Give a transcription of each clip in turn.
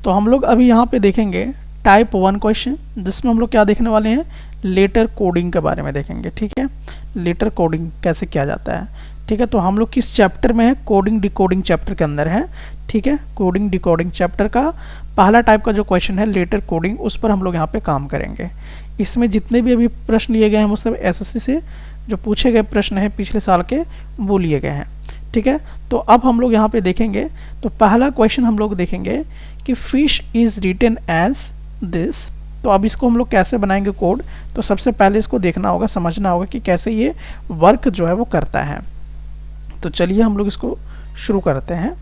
तो हम लोग अभी यहाँ पे देखेंगे टाइप 1 क्वेश्चन, जिसमें हम लोग क्या देखने वाले हैं, लेटर कोडिंग के बारे में देखेंगे। ठीक है, लेटर कोडिंग कैसे किया जाता है। ठीक है, तो हम लोग किस चैप्टर में है, कोडिंग डिकोडिंग चैप्टर के अंदर है। ठीक है, कोडिंग डिकोडिंग चैप्टर का पहला टाइप का जो क्वेश्चन है लेटर कोडिंग, उस पर हम लोग यहाँ पे काम करेंगे। इसमें जितने भी अभी प्रश्न लिए गए हैं वो सब एसएससी से जो पूछे गए प्रश्न हैं पिछले साल के, वो लिए गए हैं। ठीक है, तो अब हम लोग यहाँ पे देखेंगे, तो पहला क्वेश्चन हम लोग देखेंगे कि fish is written as this. तो अब इसको हम लोग कैसे बनाएंगे कोड, तो सबसे पहले इसको देखना होगा, समझना होगा कि कैसे ये वर्क जो है वो करता है। तो चलिए हम लोग इसको शुरू करते हैं।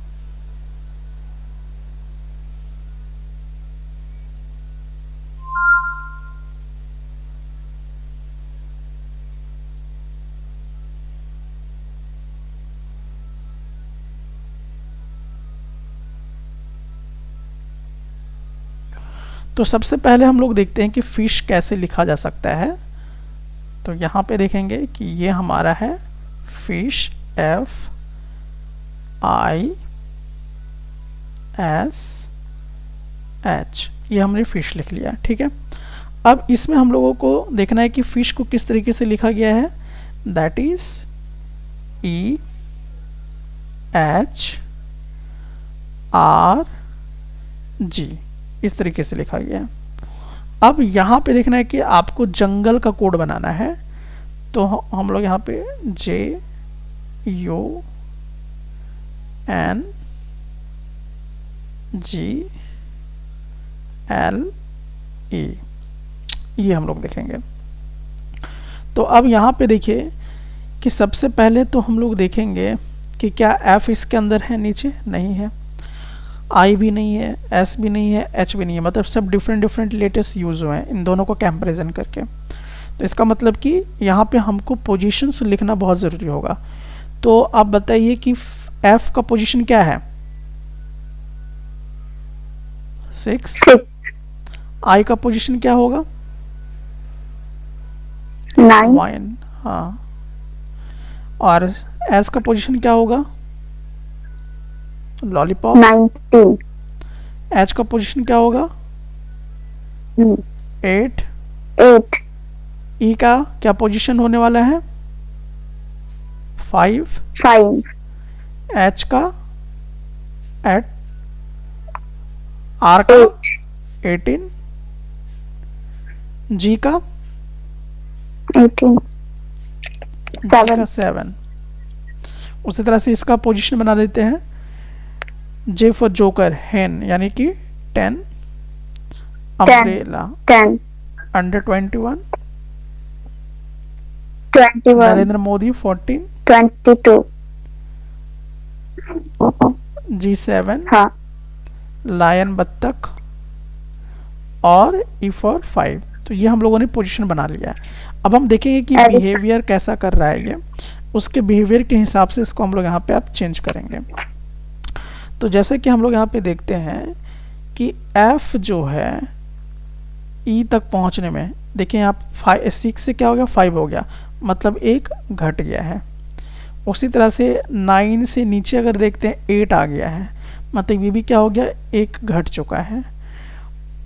तो सबसे पहले हम लोग देखते हैं कि फिश कैसे लिखा जा सकता है। तो यहाँ पे देखेंगे कि ये हमारा है fish, F I S H, ये हमने फिश लिख लिया। ठीक है, अब इसमें हम लोगों को देखना है कि फिश को किस तरीके से लिखा गया है, that is E H R G, इस तरीके से लिखा गया है। अब यहाँ पे देखना है कि आपको जंगल का कोड बनाना है, तो हम लोग यहाँ पे JUNGLE ये हम लोग देखेंगे। तो अब यहाँ पे देखिए कि सबसे पहले तो हम लोग देखेंगे कि क्या F इसके अंदर है, नीचे नहीं है, I भी नहीं है, S भी नहीं है, H भी नहीं है, मतलब सब डिफरेंट लेटर्स यूज हुए हैं इन दोनों को कंपैरिजन करके। तो इसका मतलब कि यहाँ पे हमको पोजीशंस लिखना बहुत ज़रूरी होगा। तो आप बताइए कि F का पोजीशन क्या है, 6। I का पोजीशन क्या होगा, 9। हाँ, और S का पोजीशन क्या होगा, लॉलीपॉप, 19। H का पोजीशन क्या होगा, 8। E का क्या पोजीशन होने वाला है, 5। H का R का 18, G का 7। उसी तरह से इसका पोजीशन बना देते हैं, J फॉर जोकर, हेन, यानी कि 10। Umbrella, under 21। Narendra Modi 14। 22। G7, हाँ, लायन, बत्तख, और E फॉर 5। तो ये हम लोगों ने पोजीशन बना लिया है। अब हम देखेंगे कि बिहेवियर कैसा कर रहा है ये, उसके बिहेवियर के हिसाब से इसको हम लोग यहाँ पे आप चेंज करेंगे। तो जैसे कि हम लोग यहाँ पे देखते हैं कि F जो है E तक पहुँचने में, देखिए आप 6 से क्या हो गया, 5 हो गया, मतलब एक घट गया है। उसी तरह से 9 से नीचे अगर देखते हैं 8 आ गया है, मतलब ये भी क्या हो गया, एक घट चुका है।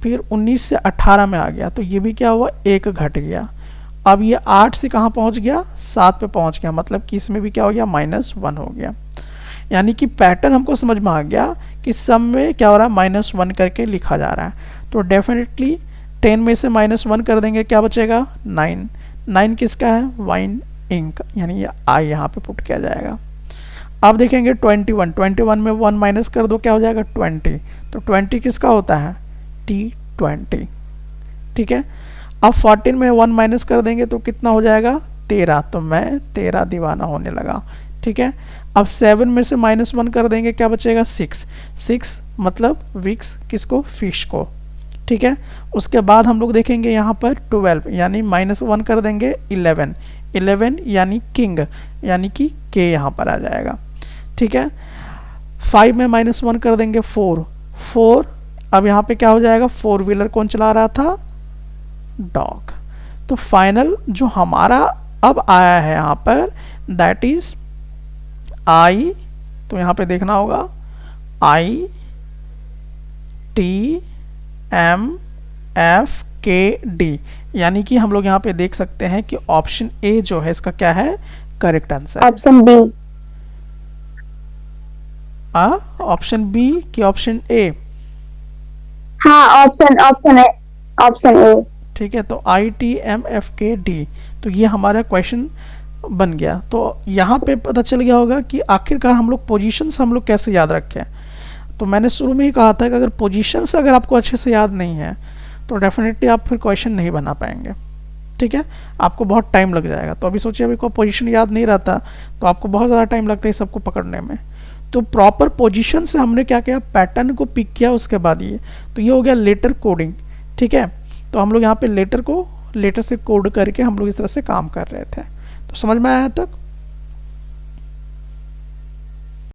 फिर 19 से 18 में आ गया, तो ये भी क्या हुआ, एक घट गया। अब ये 8 से कहाँ पहुँच गया, 7 पे पहुँच गया, मतलब कि इसमें भी क्या हो गया, -1 हो गया। यानी कि पैटर्न हमको समझ में आ गया कि सब में क्या हो रहा है, -1 करके लिखा जा रहा है। तो डेफिनेटली 10 में से -1 कर देंगे, क्या बचेगा, 9। 9 किसका है, वाइन इंक, यानी ये I यहाँ पे पुट किया जाएगा। अब देखेंगे 21 में 1 माइनस कर दो, क्या हो जाएगा, 20। तो 20 किसका होता है, T20। ठीक है, अब 14 में 1 माइनस कर देंगे तो कितना हो जाएगा, 13। तो मैं 13 दीवाना होने लगा। ठीक है, अब 7 में से -1 कर देंगे, क्या बचेगा, 6 मतलब विक्स, किसको, फिश को। ठीक है, उसके बाद हम लोग देखेंगे यहाँ पर 12, यानी -1 कर देंगे, 11 यानी किंग, यानी कि के यहाँ पर आ जाएगा। ठीक है, 5 में -1 कर देंगे, 4। अब यहाँ पे क्या हो जाएगा, 4 व्हीलर कौन चला रहा था, डॉग। तो फाइनल जो हमारा अब आया है यहाँ पर, दैट इज I, तो यहाँ पे देखना होगा I TMFKD, यानी कि हम लोग यहाँ पे देख सकते हैं कि ऑप्शन ए जो है इसका क्या है correct answer. Option B. Option B कि ऑप्शन ए? हाँ, ऑप्शन ए, ऑप्शन ए। ठीक है, तो ITMFKD, तो ये हमारा क्वेश्चन बन गया। तो यहाँ पे पता चल गया होगा कि आखिरकार हम लोग पोजीशंस हम लोग कैसे याद रखें। तो मैंने शुरू में ही कहा था कि अगर पोजीशंस अगर आपको अच्छे से याद नहीं है तो डेफिनेटली आप फिर क्वेश्चन नहीं बना पाएंगे। ठीक है, आपको बहुत टाइम लग जाएगा। तो अभी सोचिए, अभी कोई पोजीशन याद नहीं रहता तो आपको बहुत ज़्यादा टाइम लगता है सबको पकड़ने में। तो प्रॉपर पोजीशन से हमने क्या किया, पैटर्न को पिक किया, उसके बाद ये, तो ये हो गया लेटर कोडिंग। ठीक है, तो हम लोग यहाँ पे लेटर से कोड करके हम लोग इस तरह से काम कर रहे थे। तो समझ में आया तक?